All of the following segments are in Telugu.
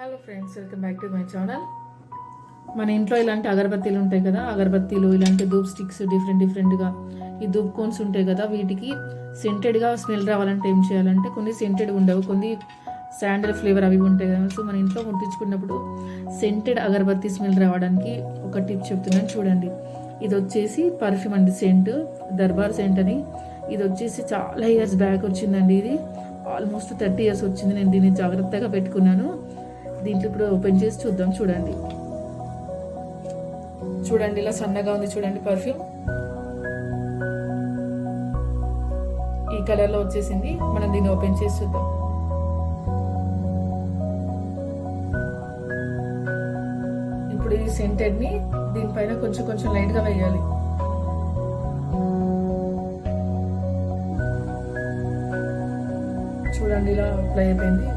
Hello friends, welcome back to my channel. మన ఇంట్లో ఇలాంటి అగరబత్తీలు ఉంటాయి కదా, అగరబత్తీలు ఇలాంటి ధూప్ స్టిక్స్ డిఫరెంట్గా ఈ ధూప్ కోన్స్ ఉంటాయి కదా, వీటికి సెంటెడ్గా స్మెల్ రావాలంటే ఏం చేయాలంటే, కొన్ని సెంటెడ్ ఉండవు, కొన్ని శాండల్ ఫ్లేవర్ అవి ఉంటాయి కదా. సో మన ఇంట్లో ముట్టించుకున్నప్పుడు సెంటెడ్ అగరబత్తి స్మెల్ రావడానికి ఒక టిప్ చెప్తున్నాను చూడండి. ఇది వచ్చేసి పర్ఫ్యూమ్ అండి, సెంట్ దర్బార్ సెంట్ అని. ఇది వచ్చేసి చాలా ఇయర్స్ బ్యాక్ వచ్చిందండి. ఇది ఆల్మోస్ట్ 30 years వచ్చింది. నేను దీన్ని జాగ్రత్తగా పెట్టుకున్నాను. దీంట్లో ఇప్పుడు ఓపెన్ చేసి చూద్దాం. చూడండి ఇలా సన్నగా ఉంది చూడండి. పర్ఫ్యూమ్ ఈ కలర్లో వచ్చేసింది. మనం దీన్ని ఓపెన్ చేసి చూద్దాం. ఇప్పుడు ఈ సెంటెడ్ని దీనిపైన కొంచెం లైట్గా వేయాలి. చూడండి ఇలా అప్లై అయిపోయింది.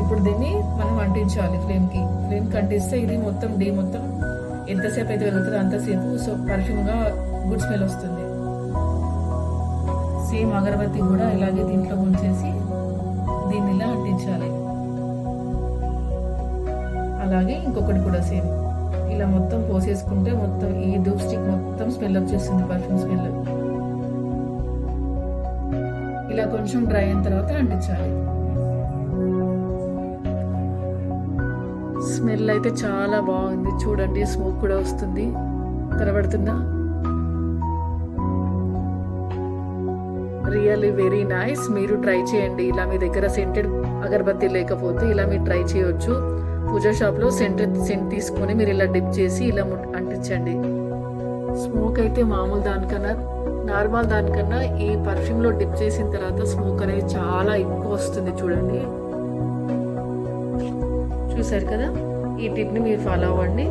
ఇప్పుడు దీన్ని మనం అంటించాలి ఫ్లేమ్ అంటిస్తే ఇది మొత్తం ఎంతసేపు అయితే వెళ్తుందో అంతసేపు పర్ఫ్యూమ్గా గుడ్ స్మెల్ వస్తుంది. సేమ్ అగరబత్తి కూడా ఇలాగే దీంట్లో ముంచేసి దీన్ని ఇలా అంటించాలి. అలాగే ఇంకొకటి కూడా సేమ్ ఇలా మొత్తం పోసేసుకుంటే మొత్తం ఈ ధూప్ స్టిక్ మొత్తం స్మెల్ వచ్చేస్తుంది, పర్ఫ్యూమ్ స్మెల్. ఇలా కొంచెం డ్రై అయిన తర్వాత అంటించాలి. స్మెల్ అయితే చాలా బాగుంది చూడండి. స్మోక్ కూడా వస్తుంది, కనబడుతుందా? Really very nice. మీరు ట్రై చేయండి. ఇలా మీ దగ్గర సెంటెడ్ అగరబత్తి లేకపోతే ఇలా మీరు ట్రై చేయొచ్చు. పూజా షాప్లో సెంట్ తీసుకొని మీరు ఇలా డిప్ చేసి ఇలా అంటించండి. స్మోక్ అయితే నార్మల్ దానికన్నా ఈ పర్ఫ్యూమ్లో డిప్ చేసిన తర్వాత స్మోక్ అనేది చాలా ఎక్కువ వస్తుంది చూడండి. చూసారు కదా, ఈ టిప్ని మీరు ఫాలో అవ్వండి.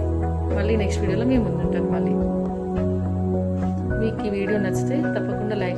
మళ్ళీ నెక్స్ట్ వీడియోలో మేము ముందుంటాం. మీకు ఈ వీడియో నచ్చితే తప్పకుండా లైక్